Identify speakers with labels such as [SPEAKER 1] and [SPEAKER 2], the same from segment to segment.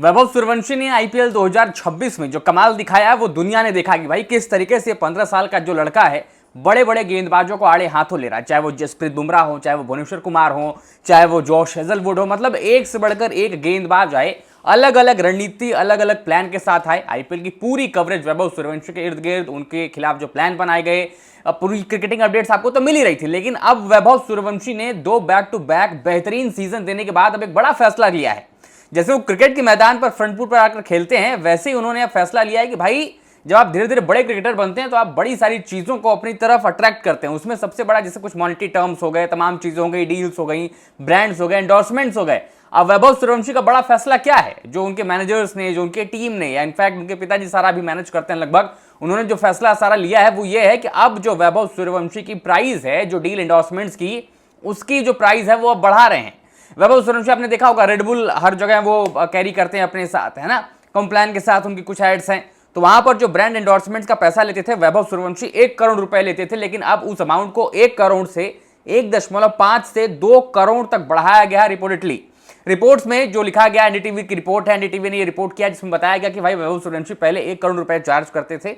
[SPEAKER 1] वैभव सूर्यवंशी ने आईपीएल 2026 में जो कमाल दिखाया है वो दुनिया ने देखा कि भाई किस तरीके से 15 साल का जो लड़का है बड़े बड़े गेंदबाजों को आड़े हाथों ले रहा है, चाहे वो जसप्रीत बुमराह हो, चाहे वो भुवनेश्वर कुमार हो, चाहे वो जॉश हेजलवुड हो। मतलब एक से बढ़कर एक गेंदबाज आए, अलग अलग रणनीति, अलग अलग प्लान के साथ आए। आईपीएल की पूरी कवरेज वैभव सूर्यवंशी के इर्द गिर्द, उनके खिलाफ जो प्लान बनाए गए, पूरी क्रिकेटिंग अपडेट्स आपको तो मिल ही रही थी। लेकिन अब वैभव सूर्यवंशी ने 2 बैक टू बैक बेहतरीन सीजन देने के बाद अब एक बड़ा फैसला लिया है। जैसे वो क्रिकेट के मैदान पर फ्रंट फुट पर आकर खेलते हैं, वैसे ही उन्होंने अब फैसला लिया है कि भाई जब आप धीरे धीरे बड़े क्रिकेटर बनते हैं तो आप बड़ी सारी चीजों को अपनी तरफ अट्रैक्ट करते हैं। उसमें सबसे बड़ा जैसे कुछ मॉनेटरी टर्म्स हो गए, तमाम चीजें हो गई, डील्स हो गई, ब्रांड्स हो गए, एंडोर्समेंट्स हो गए। अब वैभव सूर्यवंशी का बड़ा फैसला क्या है, जो उनके मैनेजर्स ने, जो उनके टीम ने, या इनफैक्ट उनके पिताजी सारा भी मैनेज करते हैं लगभग, उन्होंने जो फैसला सारा लिया है वो ये है कि अब जो वैभव सूर्यवंशी की प्राइस है, जो डील एंडोर्समेंट्स की, उसकी जो प्राइस है वो अब बढ़ा रहे हैं। वैभव सूर्यवंशी आपने देखा होगा, रेडबुल हर जगह वो कैरी करते हैं अपने साथ, है ना, कॉम्प्लान के साथ उनकी कुछ एड्स हैं। तो वहां पर जो ब्रांड एंडोर्समेंट्स का पैसा लेते थे वैभव सूर्यवंशी 1 करोड़ रुपए लेते थे, लेकिन अब उस अमाउंट को 1 करोड़ से 1.5 से 2 करोड़ तक बढ़ाया गया रिपोर्टेडली। रिपोर्ट्स में जो लिखा गया, एनडीटीवी की रिपोर्ट है, एनडीटीवी ने ये रिपोर्ट किया जिसमें बताया गया कि भाई वैभव सूर्यवंशी पहले 1 करोड़ रुपए चार्ज करते थे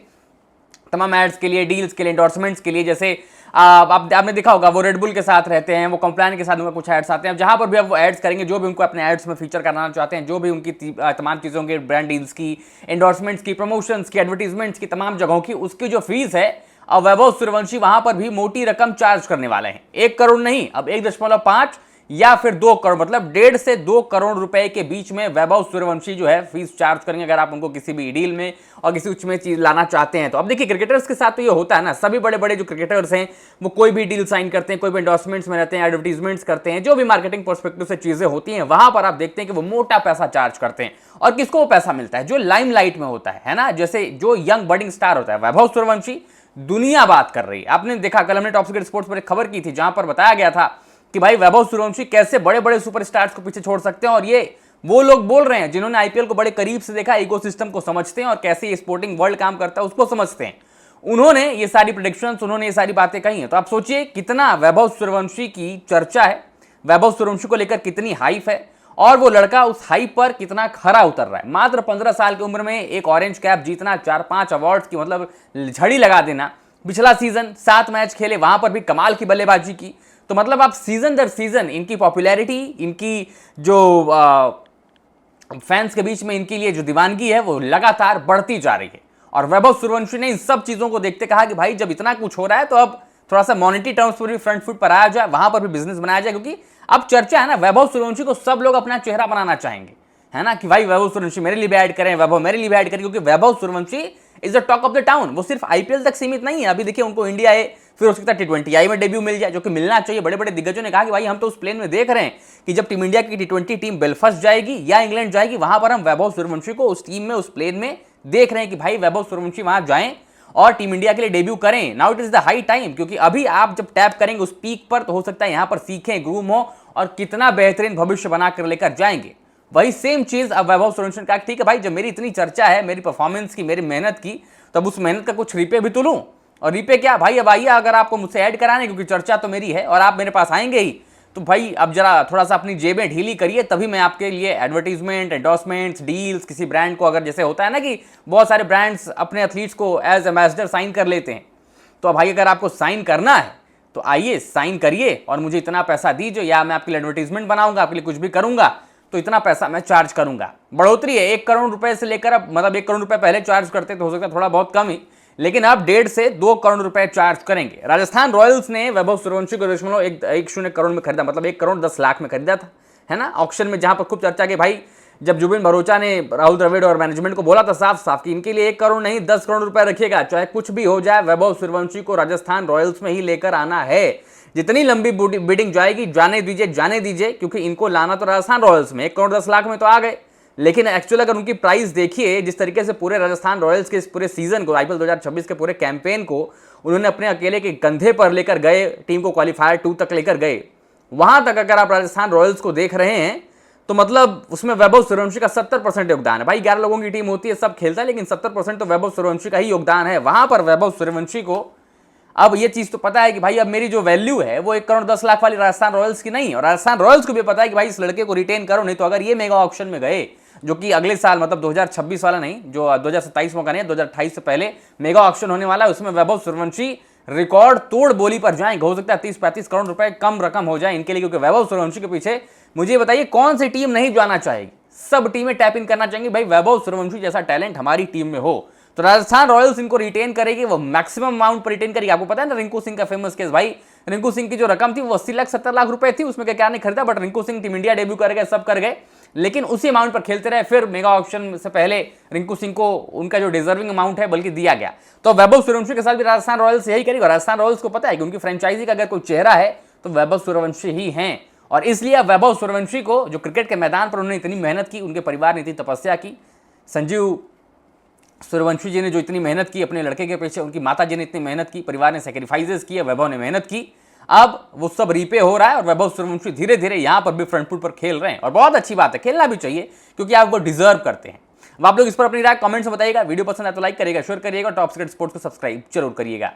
[SPEAKER 1] तमाम एड्स के लिए, डील्स के लिए, एंडोर्समेंट्स के लिए। जैसे आपने देखा होगा वो रेडबुल के साथ रहते हैं, वो कॉम्प्लान के साथ उनका कुछ एड्स आते हैं। जहां पर भी अब वो एड्स करेंगे, जो भी उनको अपने एड्स में फीचर करना चाहते हैं, जो भी उनकी तमाम चीज़ों के ब्रांड डील्स की, एंडोर्समेंट्स की, प्रमोशंस की, एडवर्टीजमेंट्स की, तमाम जगहों की, उसकी जो फीस है अब वैभव सूर्यवंशी वहां पर भी मोटी रकम चार्ज करने वाले हैं। 1 करोड़ नहीं, अब 1.5 या फिर 2 करोड़, मतलब 1.5 से 2 करोड़ रुपए के बीच में वैभव सूर्यवंशी जो है फीस चार्ज करेंगे, अगर आप उनको किसी भी डील में और किसी उच्च में चीज लाना चाहते हैं तो। अब देखिए क्रिकेटर्स के साथ तो ये होता है ना, सभी बड़े बड़े जो क्रिकेटर्स हैं वो कोई भी डील साइन करते हैं, कोई भी एंडोर्समेंट्स में रहते हैं, एडवर्टीजमेंट्स करते हैं, जो भी मार्केटिंग पर्सपेक्टिव से चीजें होती हैं, वहां पर आप देखते हैं कि वो मोटा पैसा चार्ज करते हैं। और किसको वो पैसा मिलता है? जो लाइमलाइट में होता है ना, जैसे जो यंग बडिंग स्टार होता है। वैभव सूर्यवंशी दुनिया बात कर रही है। आपने देखा, कल हमने टॉप सीक्रेट स्पोर्ट्स पर एक खबर की थी जहां पर बताया गया था कि भाई वैभव सूर्यवंशी कैसे बड़े बड़े सुपरस्टार्स को पीछे छोड़ सकते हैं। और ये वो लोग बोल रहे हैं जिन्होंने आईपीएल को बड़े करीब से देखा, इकोसिस्टम को समझते हैं और कैसे ये स्पोर्टिंग वर्ल्ड काम करता है उसको समझते हैं। उन्होंने ये सारी प्रेडिक्शंस, उन्होंने ये सारी बातें कही हैं। तो आप सोचिए कितना वैभव सूर्यवंशी की चर्चा है, वैभव सूर्यवंशी को लेकर कितनी हाइप है, और वो लड़का उस हाइप पर कितना खरा उतर रहा है। मात्र 15 साल की उम्र में एक ऑरेंज कैप जीतना, 4-5 अवार्ड्स की मतलब झड़ी लगा देना। पिछला सीजन 7 मैच खेले, वहां पर भी कमाल की बल्लेबाजी की। तो मतलब आप सीजन दर सीजन इनकी पॉपुलैरिटी, इनकी जो फैंस के बीच में इनके लिए जो दीवानगी है वो लगातार बढ़ती जा रही है। और वैभव सूर्यवंशी ने इन सब चीजों को देखते कहा कि भाई जब इतना कुछ हो रहा है तो अब थोड़ा सा मॉनेटरी टर्म्स पर भी फ्रंट फुट पर आया जाए, वहां पर भी बिजनेस बनाया जाए, क्योंकि अब चर्चा है ना, वैभव सूर्यवंशी को सब लोग अपना चेहरा बनाना चाहेंगे, है ना, कि भाई वैभव सूर्यवंशी मेरे लिए भी ऐड करें, वैभव मेरे लिए भी ऐड करें, क्योंकि Vaibhav Suryavanshi is the talk of the town. वो सिर्फ आईपीएल तक सीमित नहीं है। अभी देखिए उनको इंडिया ए, फिर उसके साथ T20 में डेब्यू मिल जाए, जो कि मिलना चाहिए। बड़े बड़े दिग्गजों ने कहा कि भाई हम तो उस प्लेन में देख रहे हैं कि जब टीम इंडिया की T20 टीम बेलफास्ट जाएगी या इंग्लैंड जाएगी, वहां पर हम वैभव सूर्यवंशी को उस टीम में, उस प्लेन में देख रहे हैं कि भाई वैभव सूर्यवंशी वहां जाएं और टीम इंडिया के लिए डेब्यू करें। Now it is the high time, क्योंकि अभी आप जब टैप करेंगे उस पीक पर तो हो सकता है यहां पर सीखें, ग्रूम हो और कितना बेहतरीन भविष्य बनाकर लेकर जाएंगे। वही सेम चीज अब वैभव सूर्यवंशी ने कहा, ठीक है भाई जब मेरी इतनी चर्चा है मेरी परफॉर्मेंस की, मेरी मेहनत की, तब उस मेहनत का कुछ रिपे भी तो लूं। और रिपे क्या भाई, अब आइए अगर आपको मुझसे ऐड कराने, क्योंकि चर्चा तो मेरी है और आप मेरे पास आएंगे ही, तो भाई अब जरा थोड़ा सा अपनी जेबें ढीली करिए, तभी मैं आपके लिए एडवर्टीजमेंट, एंडोर्समेंट्स, डील्स, किसी ब्रांड को, अगर जैसे होता है ना कि बहुत सारे ब्रांड्स अपने एथलीट्स को एज एम्बेसडर साइन कर लेते हैं, तो भाई अगर आपको साइन करना है तो आइए साइन करिए और मुझे इतना पैसा दीजिए, या मैं आपके लिए एडवर्टीजमेंट बनाऊंगा, आपके लिए कुछ भी करूंगा तो इतना पैसा मैं चार्ज करूंगा। बढ़ोतरी है 1 करोड़ रुपए से लेकर, अब मतलब 1 करोड़ रुपए पहले चार्ज करते तो हो सकता है थोड़ा बहुत कम ही, लेकिन अब 1.5 से 2 करोड़ रुपए चार्ज करेंगे। राजस्थान रॉयल्स ने वैभव सूर्यवंशी को 1.10 करोड़ में खरीदा, मतलब 1 करोड़ 10 लाख में खरीदा था, है ना, ऑक्शन में, जहां पर खूब चर्चा की भाई जब जुबिन भरोचा ने राहुल द्रविड़ और मैनेजमेंट को बोला था साफ साफ कि इनके लिए 1 करोड़ नहीं 10 करोड़ रुपए रखिएगा, चाहे कुछ भी हो जाए, वैभव सूर्यवंशी को राजस्थान रॉयल्स में ही लेकर आना है। जितनी लंबी बिडिंग जाएगी जाने दीजिए, क्योंकि इनको लाना तो राजस्थान रॉयल्स में 1 करोड़ 10 लाख में तो आ गए, लेकिन एक्चुअल अगर उनकी प्राइस देखिए, जिस तरीके से पूरे राजस्थान रॉयल्स के इस पूरे सीजन को, आईपीएल 2026 के पूरे कैंपेन को उन्होंने अपने अकेले के कंधे पर लेकर गए, टीम को क्वालिफायर 2 तक लेकर गए, वहां तक अगर आप राजस्थान रॉयल्स को देख रहे हैं तो मतलब उसमें वैभव सूर्यवंशी का 70% योगदान है। भाई 11 लोगों की टीम होती है, सब खेलता है, लेकिन 70% तो वैभव सूर्यवंशी का ही योगदान है। वहां पर वैभव सूर्यवंशी को अब ये चीज तो पता है कि भाई अब मेरी जो वैल्यू है वो 1 करोड़ 10 लाख वाली राजस्थान रॉयल्स की नहीं, और राजस्थान रॉयल्स को भी पता है कि भाई इस लड़के को रिटेन करो, नहीं तो अगर ये मेगा ऑक्शन में गए जो कि अगले साल मतलब 2026 वाला नहीं, जो 2027 का नहीं, 2028 से पहले मेगा ऑक्शन होने वाला है। उसमें वैभव सूर्यवंशी रिकॉर्ड तोड़ बोली पर जाएंगे। हो सकता है 30-35 करोड़ रुपए कम रकम हो जाए इनके लिए, क्योंकि वैभव सूर्यवंशी के पीछे मुझे बताइए कौन सी टीम नहीं जाना चाहेगी। सब टीमें टैप इन करना चाहेंगी, भाई वैभव सूर्यवंशी जैसा टैलेंट हमारी टीम में हो। तो राजस्थान रॉयल्स इनको रिटेन करेगी, वो मैक्सिमम अमाउंट पर रिटेन करेगी। आपको पता है ना रिंकू सिंह का फेमस केस, भाई रिंकू सिंह की जो रकम थी वो 80 लाख 70 लाख रुपए थी, उसमें क्या नहीं खरीदा, but Rinku Singh team India debut कर गए, सब कर गए, लेकिन उसी अमाउंट पर खेलते रहे। फिर मेगा ऑक्शन से पहले रिंकू सिंह को उनका जो डिजर्विंग अमाउंट है बल्कि दिया गया। तो वैभव सूर्यवंशी के साथ भी राजस्थान रॉयल्स यही करेगी। राजस्थान रॉयल्स को पता है कि उनकी फ्रेंचाइजी का अगर कोई चेहरा है तो वैभव सूर्यवंशी ही हैं, और इसलिए वैभव सूर्यवंशी को जो क्रिकेट के मैदान पर उन्होंने इतनी मेहनत की, उनके परिवार ने इतनी तपस्या की, संजीव सूर्यवंशी जी ने जो इतनी मेहनत की अपने लड़के के पीछे, उनकी माता जी ने इतनी मेहनत की, परिवार ने सेक्रीफाइसेस किए, वैभव ने मेहनत की, अब वो सब रीपे हो रहा है और वैभव सूर्यवंशी धीरे धीरे यहां पर भी फ्रंट फुट पर खेल रहे हैं। और बहुत अच्छी बात है, खेलना भी चाहिए क्योंकि आप वो डिजर्व करते हैं। अब आप लोग इस पर अपनी राय कमेंट्स में बताइएगा। वीडियो पसंद है तो लाइक करिएगा, शेयर करिएगा, टॉप सीक्रेट स्पोर्ट्स को सब्सक्राइब जरूर करिएगा।